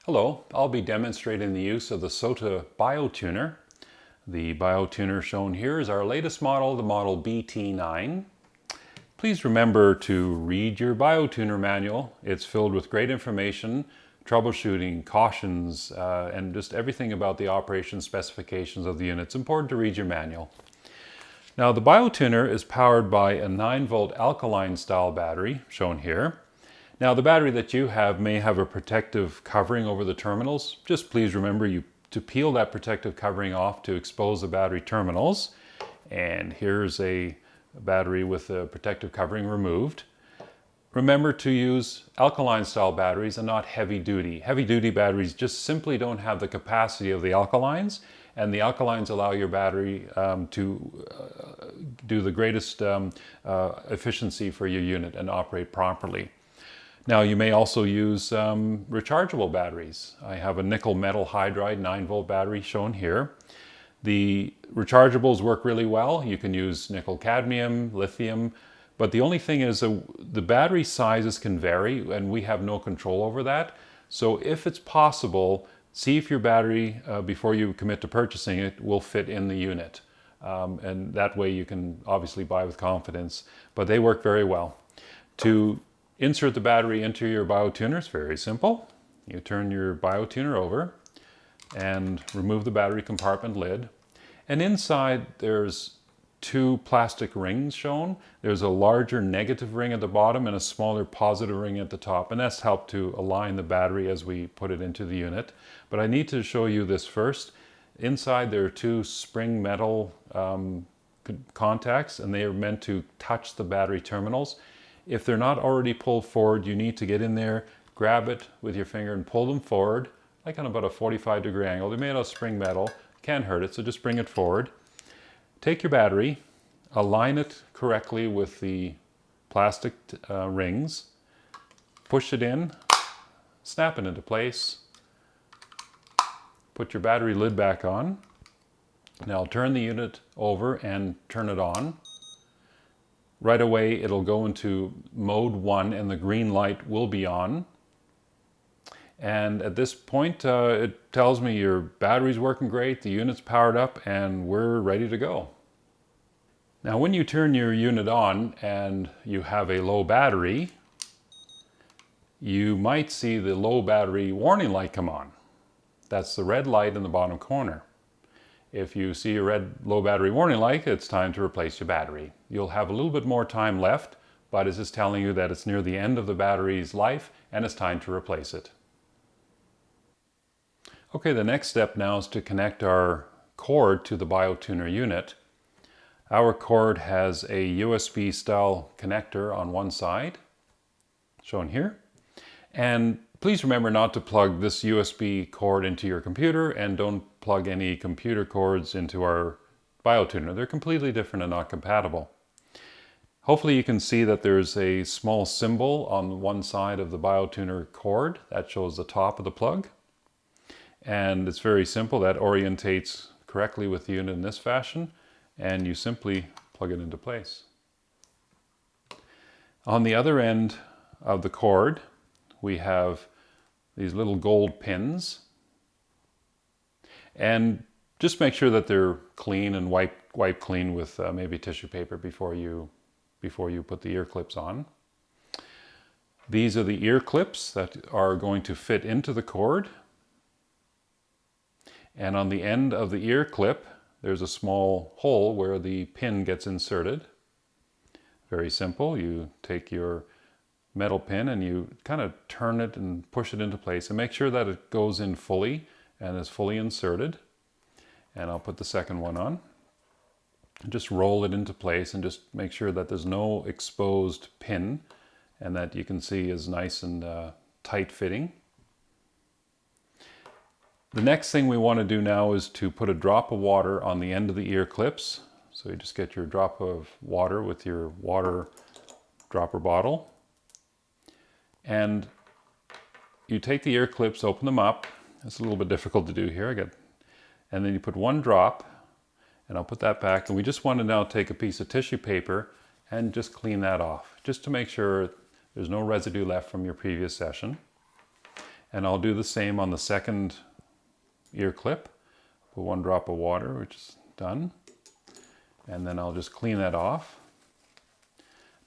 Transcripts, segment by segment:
Hello, I'll be demonstrating the use of the SOTA BioTuner. The BioTuner shown here is our latest model, the model BT9. Please remember to read your BioTuner manual. It's filled with great information, troubleshooting, cautions, and just everything about the operation specifications of the unit. It's important to read your manual. Now the BioTuner is powered by a 9-volt alkaline style battery, shown here. Now the battery that you have may have a protective covering over the terminals. Just please remember to peel that protective covering off to expose the battery terminals. And here's a battery with the protective covering removed. Remember to use alkaline style batteries and not heavy duty. Heavy duty batteries just simply don't have the capacity of the alkalines, and the alkalines allow your battery to do the greatest efficiency for your unit and operate properly. Now you may also use rechargeable batteries. I have a nickel metal hydride 9-volt battery shown here. The rechargeables work really well. You can use nickel cadmium, lithium, but the only thing is the battery sizes can vary and we have no control over that. So if it's possible, see if your battery, before you commit to purchasing it, will fit in the unit. And that way you can obviously buy with confidence, but they work very well. To insert the battery into your BioTuner is very simple. You turn your BioTuner over and remove the battery compartment lid. And inside there's 2 plastic rings shown. There's a larger negative ring at the bottom and a smaller positive ring at the top. And that's helped to align the battery as we put it into the unit. But I need to show you this first. Inside there are 2 spring metal contacts, and they are meant to touch the battery terminals. If they're not already pulled forward, you need to get in there, grab it with your finger and pull them forward, like on about a 45-degree angle. They're made out of spring metal, can't hurt it, so just bring it forward. Take your battery, align it correctly with the plastic rings, push it in, snap it into place, put your battery lid back on. Now turn the unit over and turn it on. Right away it'll go into mode 1 and the green light will be on. And at this point it tells me your battery's working great, the unit's powered up, and we're ready to go. Now when you turn your unit on and you have a low battery, you might see the low battery warning light come on. That's the red light in the bottom corner. If you see a red low battery warning light, it's time to replace your battery. You'll have a little bit more time left, but it's just telling you that it's near the end of the battery's life and it's time to replace it. Okay, the next step now is to connect our cord to the BioTuner unit. Our cord has a USB style connector on one side, shown here. And please remember not to plug this USB cord into your computer, and don't plug any computer cords into our BioTuner. They're completely different and not compatible. Hopefully you can see that there's a small symbol on one side of the BioTuner cord that shows the top of the plug. And it's very simple. That orientates correctly with the unit in this fashion, and you simply plug it into place. On the other end of the cord, we have these little gold pins, and just make sure that they're clean and wipe clean with maybe tissue paper before you put the ear clips on. These are the ear clips that are going to fit into the cord, and on the end of the ear clip there's a small hole where the pin gets inserted. Very simple. You take your metal pin and you kind of turn it and push it into place and make sure that it goes in fully and is fully inserted. And I'll put the second one on. Just roll it into place and just make sure that there's no exposed pin and that you can see is nice and tight fitting. The next thing we want to do now is to put a drop of water on the end of the ear clips. So you just get your drop of water with your water dropper bottle. And you take the ear clips, open them up. It's a little bit difficult to do here. And then you put 1 drop, and I'll put that back. And we just want to now take a piece of tissue paper and just clean that off, just to make sure there's no residue left from your previous session. And I'll do the same on the second ear clip. Put 1 drop of water, which is done. And then I'll just clean that off.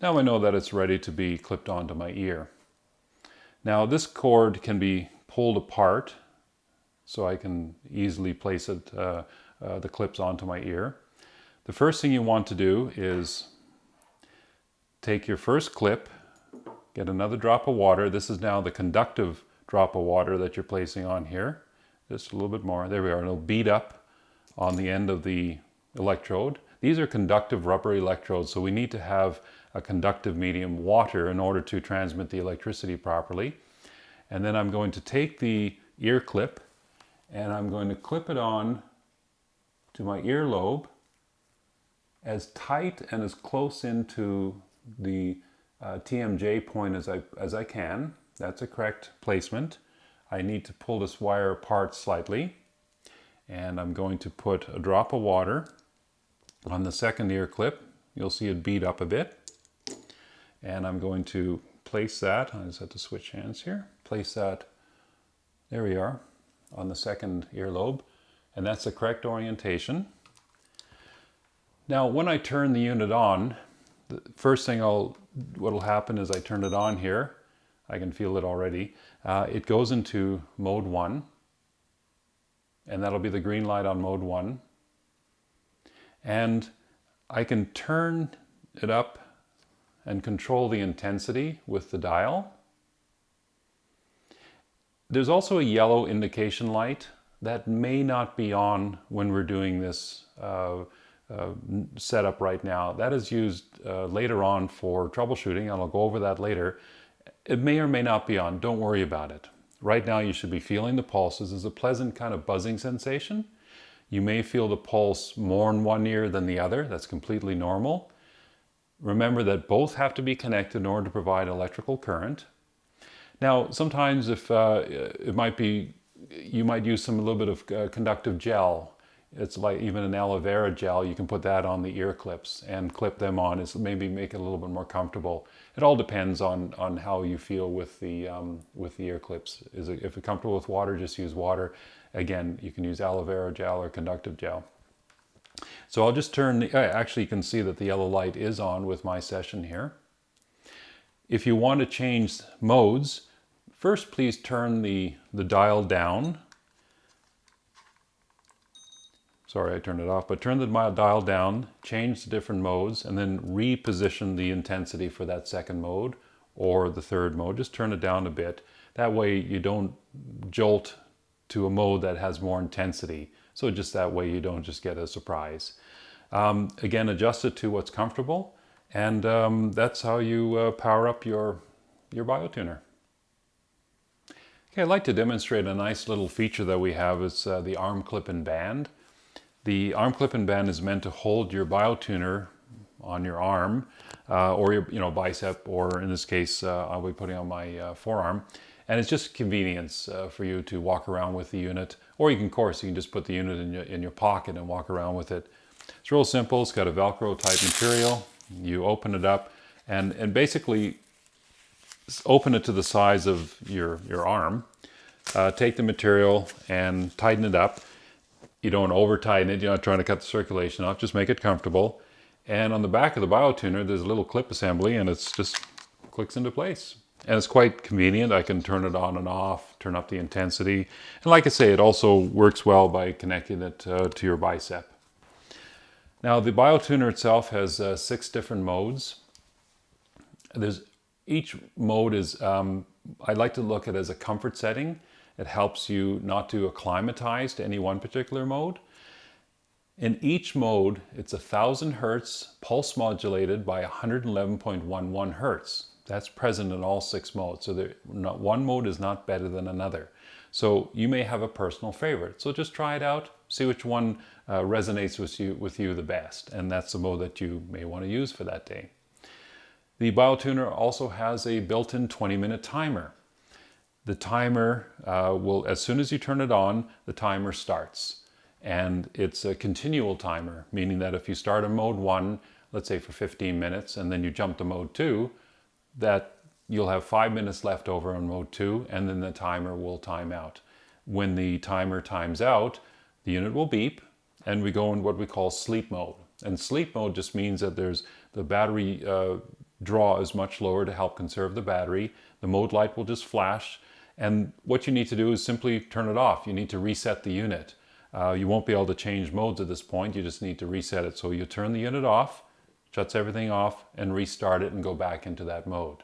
Now I know that it's ready to be clipped onto my ear. Now this cord can be pulled apart so I can easily place it, the clips onto my ear. The first thing you want to do is take your first clip, get another drop of water. This is now the conductive drop of water that you're placing on here. Just a little bit more. There we are. It'll bead up on the end of the electrode. These are conductive rubber electrodes, so we need to have a conductive medium, water, in order to transmit the electricity properly. And then I'm going to take the ear clip and I'm going to clip it on to my earlobe as tight and as close into the TMJ point as I can. That's a correct placement. I need to pull this wire apart slightly, and I'm going to put a drop of water on the second ear clip. You'll see it bead up a bit, and I'm going to place that. I just have to switch hands here. Place that, there we are, on the second earlobe, and that's the correct orientation. Now when I turn the unit on, the first thing what'll happen is I turn it on here. I can feel it already. It goes into mode 1, and that'll be the green light on mode 1. And I can turn it up and control the intensity with the dial. There's also a yellow indication light that may not be on when we're doing this setup right now. That is used later on for troubleshooting, and I'll go over that later. It may or may not be on. Don't worry about it. Right now you should be feeling the pulses. There's a pleasant kind of buzzing sensation. You may feel the pulse more in one ear than the other. That's completely normal. Remember that both have to be connected in order to provide electrical current. Now, sometimes if it might be, you might use a little bit of conductive gel. It's like even an aloe vera gel. You can put that on the ear clips and clip them on. It's maybe make it a little bit more comfortable. It all depends on how you feel with the ear clips. If you're comfortable with water, just use water. Again, you can use aloe vera gel or conductive gel. So I'll just turn, actually you can see that the yellow light is on with my session here. If you want to change modes, first please turn the dial down. Sorry, I turned it off, but turn the dial down, change the different modes, and then reposition the intensity for that second mode or the third mode. Just turn it down a bit. That way you don't jolt to a mode that has more intensity. So just that way you don't just get a surprise. Again, adjust it to what's comfortable, and that's how you power up your BioTuner. Okay, I'd like to demonstrate a nice little feature that we have. It's the arm clip and band. The arm clip and band is meant to hold your BioTuner on your arm or your bicep, or in this case I'll be putting on my forearm. And it's just convenience for you to walk around with the unit, or you can just put the unit in your pocket and walk around with it. It's real simple. It's got a Velcro type material. You open it up and basically open it to the size of your arm. Take the material and tighten it up. You don't over tighten it. You're not trying to cut the circulation off. Just make it comfortable. And on the back of the BioTuner, there's a little clip assembly, and it's just clicks into place. And it's quite convenient. I can turn it on and off, turn up the intensity. And like I say, it also works well by connecting it to your bicep. Now, the BioTuner itself has 6 different modes. Each mode is, I like to look at it as a comfort setting. It helps you not to acclimatize to any one particular mode. In each mode, it's 1000 Hertz pulse modulated by 111.11 Hertz. That's present in all 6 modes. So one mode is not better than another. So you may have a personal favorite. So just try it out, see which one resonates with you the best. And that's the mode that you may want to use for that day. The BioTuner also has a built-in 20-minute timer. The timer will, as soon as you turn it on, the timer starts. And it's a continual timer, meaning that if you start in mode 1, let's say for 15 minutes, and then you jump to mode 2, that you'll have 5 minutes left over on mode 2, and then the timer will time out. When the timer times out, the unit will beep, and we go in what we call sleep mode. And sleep mode just means that the battery draw is much lower to help conserve the battery. The mode light will just flash, and what you need to do is simply turn it off. You need to reset the unit. You won't be able to change modes at this point. You just need to reset it. So you turn the unit off, shuts everything off, and restart it and go back into that mode.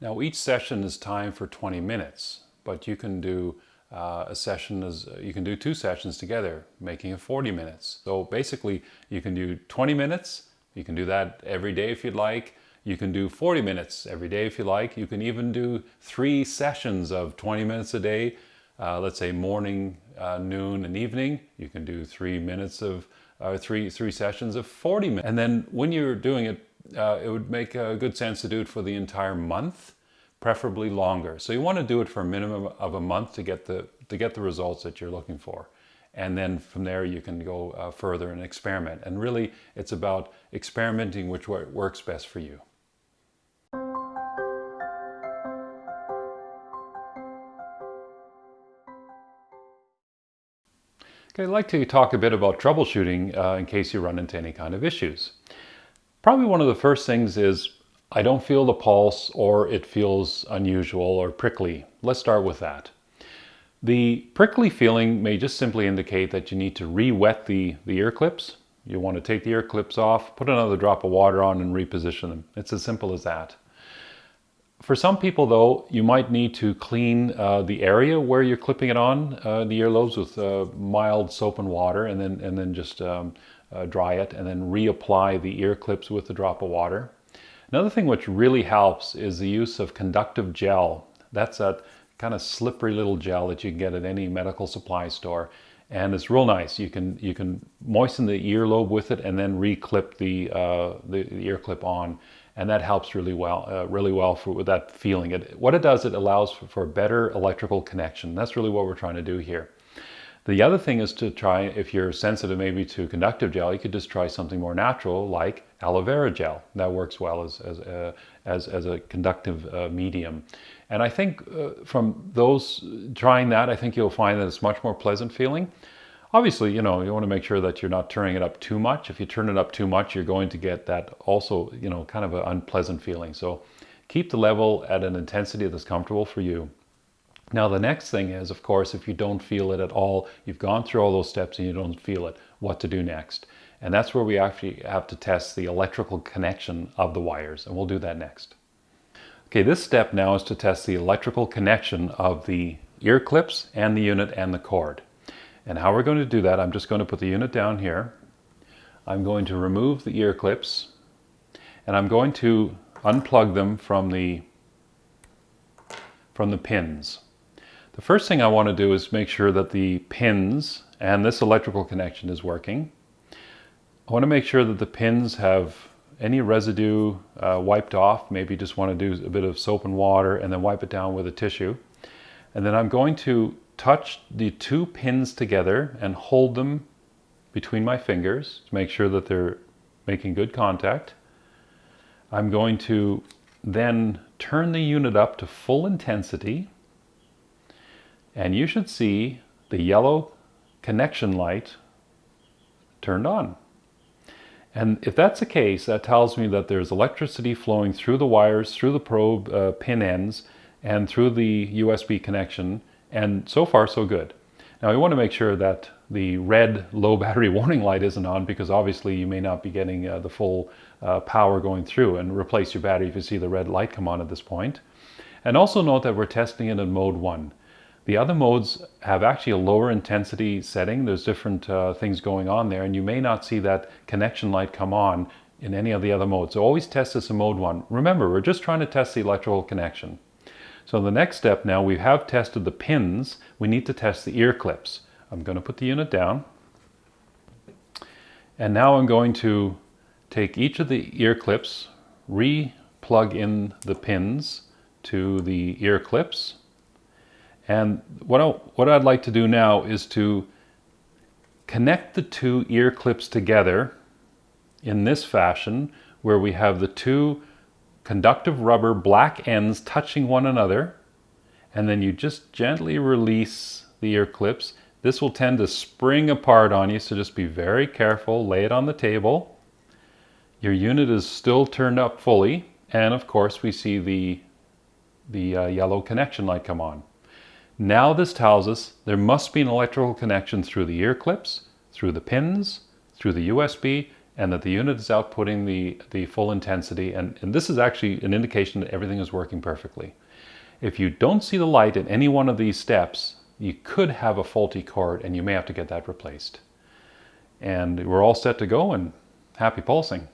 Now each session is timed for 20 minutes, but you can do you can do 2 sessions together, making it 40 minutes. So basically you can do 20 minutes, you can do that every day if you'd like. You can do 40 minutes every day if you like. You can even do 3 sessions of 20 minutes a day, let's say morning, noon, and evening. You can do 3 minutes of three sessions of 40 minutes. And then when you're doing it, it would make good sense to do it for the entire month, preferably longer. So you want to do it for a minimum of a month to get the results that you're looking for. And then from there you can go further and experiment. And really it's about experimenting which works best for you. Okay, I'd like to talk a bit about troubleshooting in case you run into any kind of issues. Probably one of the first things is I don't feel the pulse, or it feels unusual or prickly. Let's start with that. The prickly feeling may just simply indicate that you need to re-wet the ear clips. You want to take the ear clips off, put another drop of water on, and reposition them. It's as simple as that. For some people though, you might need to clean the area where you're clipping it on, the earlobes, with mild soap and water, and then just dry it, and then reapply the ear clips with a drop of water. Another thing which really helps is the use of conductive gel. That's that kind of slippery little gel that you can get at any medical supply store, and it's real nice. You can moisten the earlobe with it and then re-clip the ear clip on, and that helps really well with that feeling. What it does, it allows for better electrical connection. That's really what we're trying to do here. The other thing is to try, if you're sensitive maybe to conductive gel, you could just try something more natural like aloe vera gel. That works well as a conductive medium. And I think from trying that, I think you'll find that it's much more pleasant feeling. Obviously, you want to make sure that you're not turning it up too much. If you turn it up too much, you're going to get that also, kind of an unpleasant feeling. So keep the level at an intensity that's comfortable for you. Now the next thing is, of course, if you don't feel it at all, you've gone through all those steps and you don't feel it, what to do next. And that's where we actually have to test the electrical connection of the wires, and we'll do that next. Okay, this step now is to test the electrical connection of the ear clips and the unit and the cord. And how we're going to do that, I'm just going to put the unit down here. I'm going to remove the ear clips, and I'm going to unplug them from the pins. The first thing I want to do is make sure that the pins and this electrical connection is working. I want to make sure that the pins have any residue wiped off. Maybe just want to do a bit of soap and water and then wipe it down with a tissue. And then I'm going to touch the 2 pins together and hold them between my fingers to make sure that they're making good contact. I'm going to then turn the unit up to full intensity, and you should see the yellow connection light turned on. And if that's the case, that tells me that there's electricity flowing through the wires, through the probe pin ends, and through the USB connection, and so far so good. Now we want to make sure that the red low battery warning light isn't on, because obviously you may not be getting the full power going through, and replace your battery if you see the red light come on at this point. And also note that we're testing it in mode 1. The other modes have actually a lower intensity setting. There's different things going on there, and you may not see that connection light come on in any of the other modes. So always test this in mode 1. Remember, we're just trying to test the electrical connection. So the next step now, we have tested the pins. We need to test the ear clips. I'm going to put the unit down. And now I'm going to take each of the ear clips, re-plug in the pins to the ear clips. And what I'd like to do now is to connect the 2 ear clips together in this fashion, where we have the 2 conductive rubber black ends touching one another, and then you just gently release the ear clips. This will tend to spring apart on you, so just be very careful. Lay it on the table. Your unit is still turned up fully, and of course we see the yellow connection light come on. Now this tells us there must be an electrical connection through the ear clips, through the pins, through the USB, and that the unit is outputting the full intensity. And this is actually an indication that everything is working perfectly. If you don't see the light in any one of these steps, you could have a faulty cord and you may have to get that replaced. And we're all set to go, and happy pulsing.